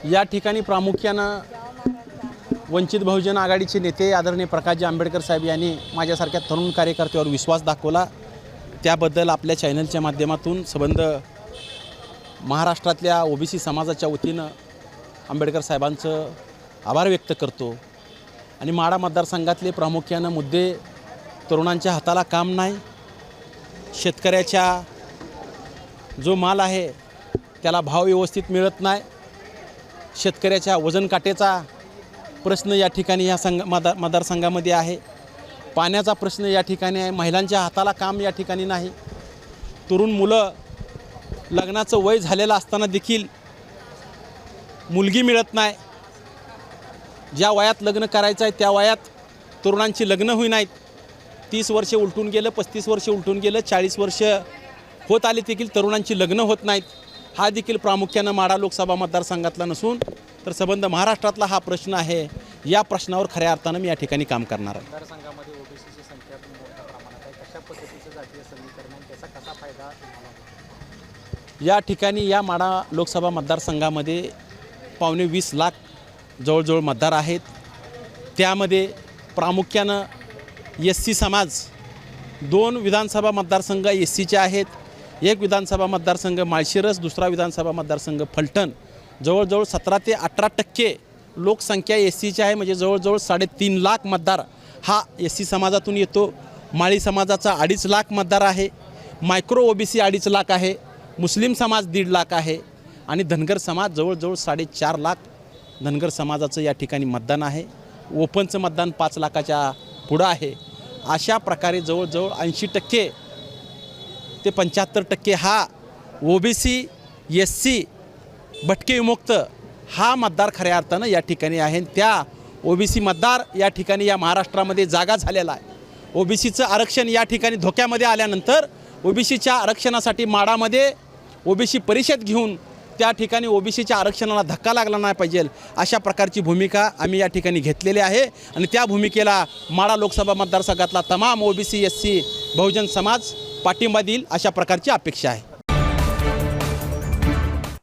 या ठिकाणी प्रामुख्यानं वंचित बहुजन आघाडीचे नेते आदरणीय प्रकाशजी आंबेडकर साहेब यांनी माझ्यासारख्या तरुण कार्यकर्त्यावर विश्वास दाखवला, त्याबद्दल आपल्या चॅनलच्या माध्यमातून संबंध महाराष्ट्रातल्या ओबीसी समाजाच्या वतीनं आंबेडकर साहेबांचं आभार व्यक्त करतो। आणि माढा मतदारसंघातले प्रामुख्यानं मुद्दे तरुणांच्या हाताला काम नाही, शेतकऱ्याच्या जो माल आहे त्याला भाव व्यवस्थित मिळत नाही, शेतकऱ्याच्या वजन काट्याचा प्रश्न या ठिकाणी या मतदारसंघामध्ये आहे, पाण्याचा प्रश्न या ठिकाणी आहे, महिलांच्या हाताला काम या ठिकाणी नाही, तरुण मुलं लग्नाचं वय झालेलं असताना देखील मुलगी मिळत नाही, ज्या वयात लग्न करायचं आहे त्या वयात तरुणांची लग्न होई नाहीत, 30 वर्षे उलटून गेलं, 35 वर्षे उलटून गेलं, 40 वर्ष होत आली देखील तरुणांची लग्न होत नाहीत। हा देखील प्रामुख्यानं माढा लोकसभा मतदारसंघातला नसून तर संबंध महाराष्ट्रातला हा प्रश्न आहे। या प्रश्नावर खऱ्या अर्थानं मी या ठिकाणी काम करणार आहे। मतदारसंघामध्ये ओबीसीची संख्या मोठ्या प्रमाणात आहे, कशा पद्धतीचं जातीय समीकरण आणि त्याचा कसा फायदा तुम्हाला होतो? या ठिकाणी या माढा लोकसभा मतदारसंघामध्ये पावणे 20 लाख जवळजवळ मतदार आहेत। त्यामध्ये प्रामुख्यानं SC समाज 2 विधानसभा मतदारसंघ SCचे आहेत, 1 विधानसभा मतदारसंघ माळशिरस, दुसरा विधानसभा मतदारसंघ फलटण। जवळजवळ 17 ते 18% लोकसंख्या SCची आहे, म्हणजे जवळजवळ 3.5 लाख मतदार हा SC समाजातून येतो। माळी समाजाचा 2.5 लाख मतदार आहे, मायक्रो OBC 2.5 लाख आहे, मुस्लिम समाज 1.5 लाख आहे आणि धनगर समाज जवळजवळ 4.5 लाख धनगर समाजाचं या ठिकाणी मतदान आहे। ओपनचं मतदान 5 लाखाच्या पुढं आहे। अशा प्रकारे जवळजवळ 80% ते 75% हा OBC SC भटके विमुक्त हा मतदार खऱ्या अर्थानं या ठिकाणी आहे। त्या OBC मतदार या ठिकाणी या महाराष्ट्रामध्ये जागा झालेला आहे। OBCचं आरक्षण या ठिकाणी धोक्यामध्ये आल्यानंतर OBCच्या आरक्षणासाठी माढामध्ये OBC परिषद घेऊन त्या ठिकाणी OBCच्या आरक्षणाला धक्का लागला नाही पाहिजे अशा प्रकारची भूमिका आम्ही या ठिकाणी घेतलेली आहे आणि त्या भूमिकेला माढा लोकसभा मतदारसंघातला तमाम OBC SC बहुजन समाज पाठिंबा देईल अशा प्रकारची अपेक्षा आहे।